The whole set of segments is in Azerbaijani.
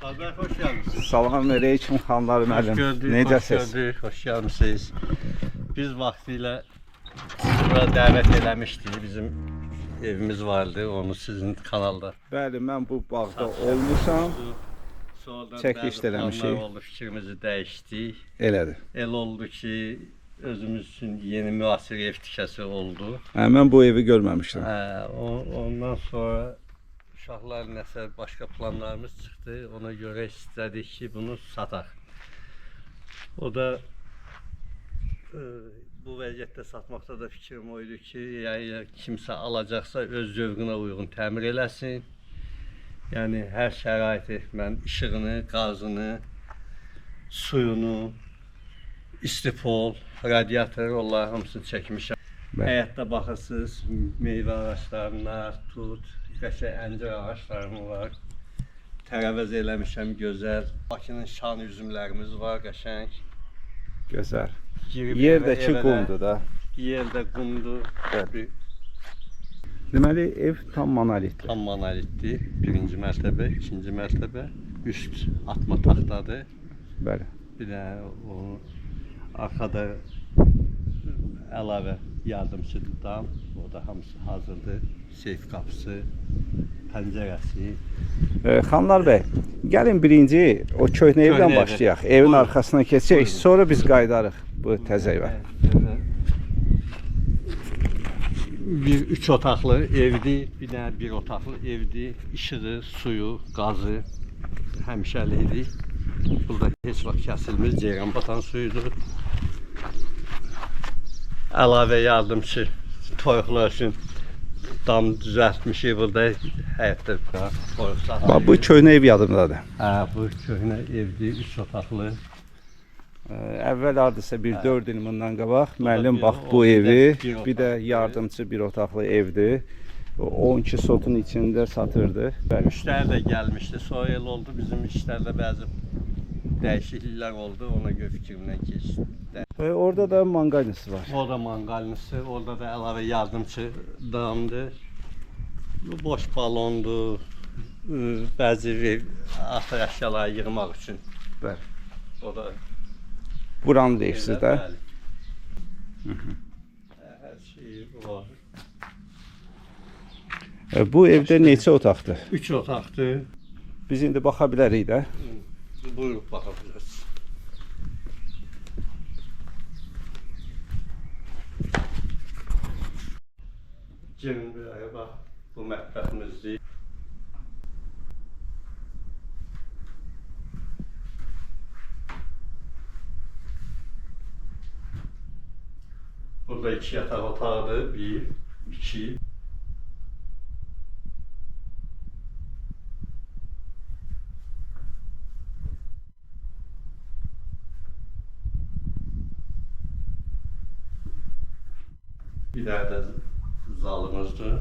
Sabah hoş geldiniz. Salam aleyküm xanlar müəllim. Necəsiz? Hoş gelmişsiniz. Biz vaktiyle buraya davet eləmişdik. Bizim evimiz vardı. Onu sizin kanalda. Bəli, mən bu bağda olmuşam. Sonradan Çəkiliş bəzi eləmişik. planlar oldu, fikrimizi dəyişdik. Elədir. El oldu ki, özümüz üçün yeni müasir ev tikəsi oldu. Mən bu evi görməmişdim. Ondan sonra uşaqlar nəsə başqa planlarımız çıxdı. Ona görə istədik ki, bunu sataq. O da bu vəziyyətdə satmaqda da fikrim oydu ki, ya kimsə alacaqsa öz zövqünə uyğun təmir eləsin. Yəni hər şəraiti, mən işığını, qazını, suyunu, istipol, radiator, onları hamısını çəkmişəm. Həyətdə baxırsınız, meyvə ağaçlarına, tut, qəşəng əncir ağaçlarım var. Tərəvəz eləmişəm, gözəl. Bakının şan üzümlərimiz var, qəşəng. Gözəl. Girib Yerdəki evə- qumdur da. Yerdə qumdur. Bəli. Deməli ev tam monolitdir. Tam monolitdir. Birinci mərtəbə, ikinci mərtəbə. Üst atma taxtadır. Bəli. Bir də o arxada əlavə yardımçı dam. O da hamısı hazırdır. Seyf qapısı, pəncərəsi. Xanlar bəy, gəlin birinci o köhnə evdən evə. başlayaq. Evin Buyurun. arxasına keçək, Buyurun. sonra biz qayıdarıq bu təzə evə. Bir üç otaqlı evdir, bir dənə bir otaqlı evdir. İşığı, suyu, qazı həmişəlikdir. Burada heç vaxt kəsilmir, ceyran batan suyudur. Əlavə yardımçı toyuqlar üçün dam düzəltmişik burada həyətdə toyuq saxlayırıq. Bax bu köhnə ev yadımdadır. Bu köhnə evdir, üç otaqlı. Əvvəl hardasa bir 4 il bundan qabaq müəllim bir- bax o bu bir də evi, bir bir də otaqlı yardımçı bir otaqlı evdir. 12 sotun içində satırdı. Bəli. Müştəri də gəlmişdi, sonra el oldu bizim işlərdə bəzi dəyişikliklər oldu, ona görə fikrimdən keçdi. Orada da manqalnisi var. Orada manqalnisi, orada da əlavə yardımçı damdır. Bu boş balondur, bəzi axır əşyaları yığmaq üçün. Bəli. O da Buranı deyirsiniz də. bəli. Hər şey var. Bu evdə neçə otaqdır? 3 otaqdır. Biz indi baxa bilərik də. Buyurub baxa bilərsiniz. Gelin buraya bax, bu mətbəximizdir. Burada 2 yataq otağıdır, 1, 2. Bir dənə də zalımızdır.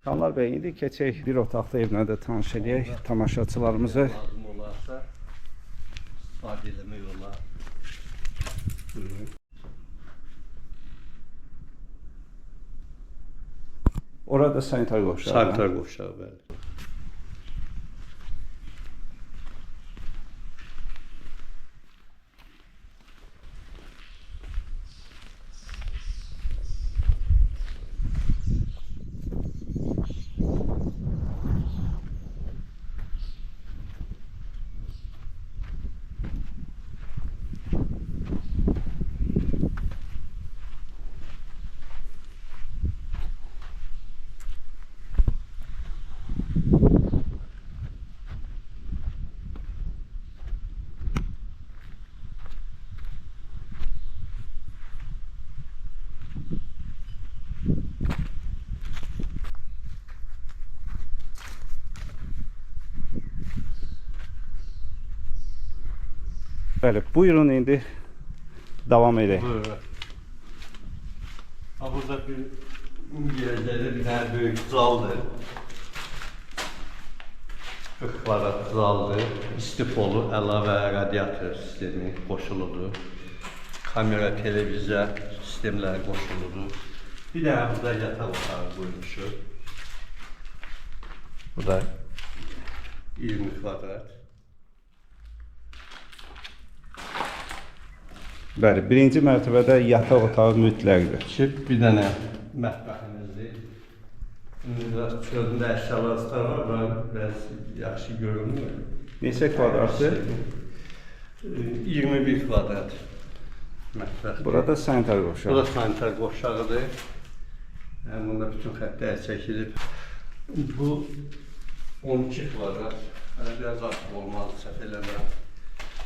Xanlar bəy, indi keçək bir otaqlı evlə də tanış edək tamaşaçılarımızı. Lazım olarsa istifadə eləmək olar. Buyurun. Orada sanitar qovşağı. Sanitar qovşağı, bəli. Bəli, buyurun indi davam edək. Buyurun. Burada bir gələcəkdə bir dənə böyük zaldır. 40 kvadrat zaldır. İstipolu əlavə radiator sistemi qoşuludur. kamera, televiziya sistemləri qoşuludur. Bir dənə burada yataq otağı qoymuşuq. Bu da 20 kvadrat. Bəli, birinci mərtəbədə yataq otağı mütləqdir. Bir dənə mətbəximizdir. Biraz çölündə əşyalar var, biraz yaxşı görünmür. Neçə kvadratdır? 21 kvadrat mətbəxdir. Burada sanitar qovşağı. Bu da sanitar qovşağıdır. Yəni, bunda bütün xəttlər çəkilib. Bu 12 kvadrat. Biraz artıq olmalı, səhv eləmirəm.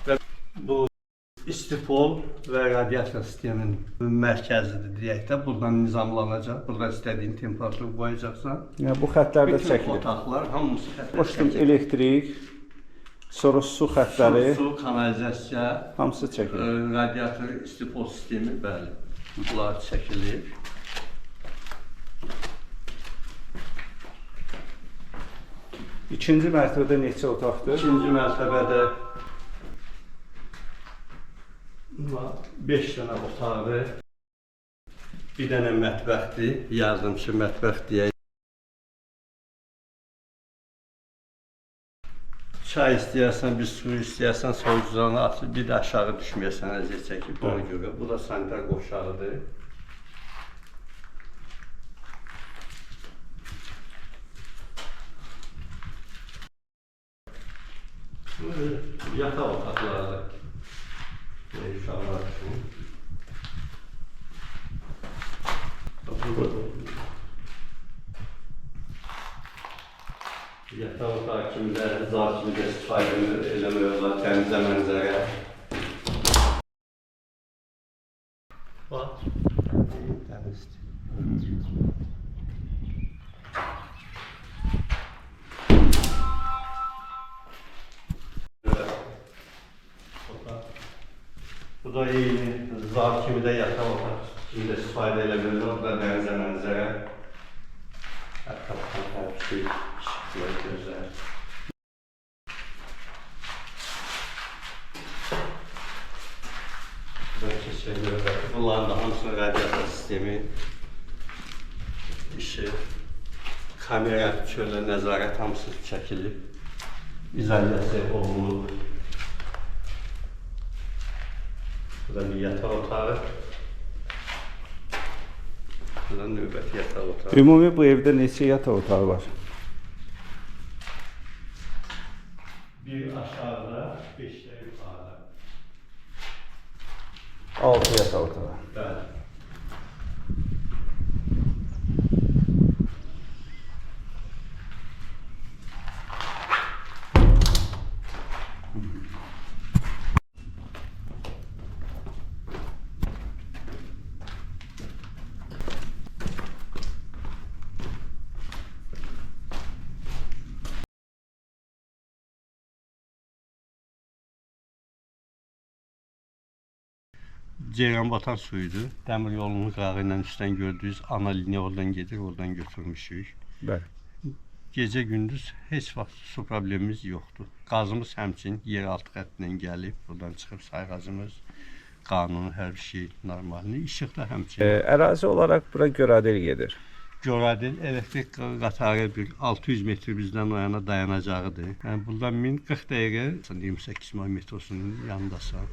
Və bu istifol və radiasiya sisteminin mərkəzidir deyək də. Buradan nizamlanacaq. Burada istədiyin temperatur qoyacaqsan. Yəni, bu xəttlərdə Bütün çəkilir. otaqlar hamısı xəttlər Başlayım, çəkilir. elektrik, sonra su xəttləri, Su, kanalizasiya, hamısı çəkilir. radiator, istifol sistemi, bəli. Bunlar çəkilir. İkinci mərtəbədə neçə otaqdır? İkinci mərtəbədə 5 dənə otağı, bir dənə mətbəxdir, yardımçı mətbəx deyək. Çay istəyərsən, bir su istəyərsən, soyucularını açıb, bir də aşağı düşməyəsən, əziyyət çəkib, ona görə. Bu da sanitar qovşağıdır. Yataq otaqları. Uşaqlar üçün. Yataq otağı kimi də, zar kimi də istifadə eləmək olar, təmizə mənzərə. Bax, təmizdir. Bu da eyni, zar kimi də yataq otaq kimi də istifadə eləmək olar, bu da dənizə mənzərə. Ətrafdan hər şey işıqlı, gözəl. Burada keçək görək. Bunların da hamısının radiator sistemi, işıq, kamera, çölə, nəzarət hamısı çəkilib, izolyasiya olunub. Burada bir yataq otağı. Burada növbəti yataq otağı. Ümumi bu evdə neçə yataq otağı var? Bir aşağıda, 5 də yuxarıda. 6 yataq otağı. Bəli. Ceyranbatan suyudur. Dəmir yolunun qırağı ilə üstdən gördüyünüz ana liniya oradan gedir, oradan götürmüşük. Bəli. Gecə-gündüz heç vaxt su problemimiz yoxdur. Qazımız həmçinin yeraltı xəttindən gəlib, buradan çıxıb sayğacımız, qanunu, hər bir şey normaldir. İşıq da həmçinin. Ərazi olaraq bura Göradel gedir. Göradel elektrik qatarı bir 600 metr bizdən o yana dayanacağıdır. Yəni buradan 1040 dəqiqə 28 mil metrosunun yanındasan.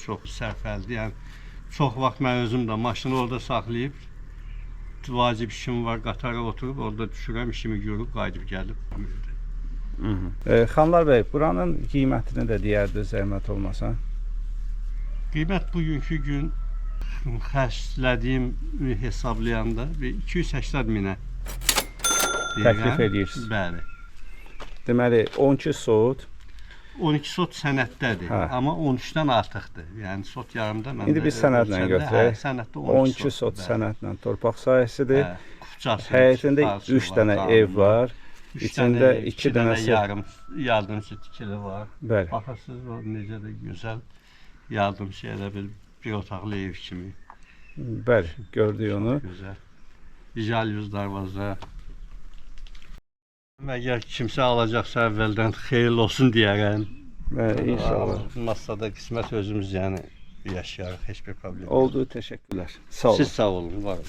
Çox sərfəldir. Yəni çox vaxt mən özüm də maşını orada saxlayıb vacib işim var, qatara oturub orada düşürəm, işimi görüb qayıdıb gəlib. Xanlar bəy, buranın qiymətini də deyərdi zəhmət olmasa. Qiymət bugünkü gün xərclədiyim hesablayanda 280 minə təklif edirsiniz. Bəli. Deməli 12 sot. 12 sot sənətdədir, amma 13-dən artıqdır. Yəni sot yarımda mən. İndi biz sənədlə götürək. Sənəddə 12 sot sənədlə torpaq sahəsidir. Küçəsi, həyətində 3 dənə ev var. İçində 2 dənəsi yardımçı tikili var. Bəli. Baxırsınız o necə də gözəl yardımçı elə bir otaqlı ev kimi. Bəli, gördük onu. Gözəl. Jalyuz darvaza. Əgər kimsə alacaqsa əvvəldən xeyirli olsun deyərəm. Bəli, inşallah. Masada qismət özümüz yəni yaşayarıq, heç bir problem yox. Oldu, teşekkürler. Sağ olun. Siz sağ olun, var olun.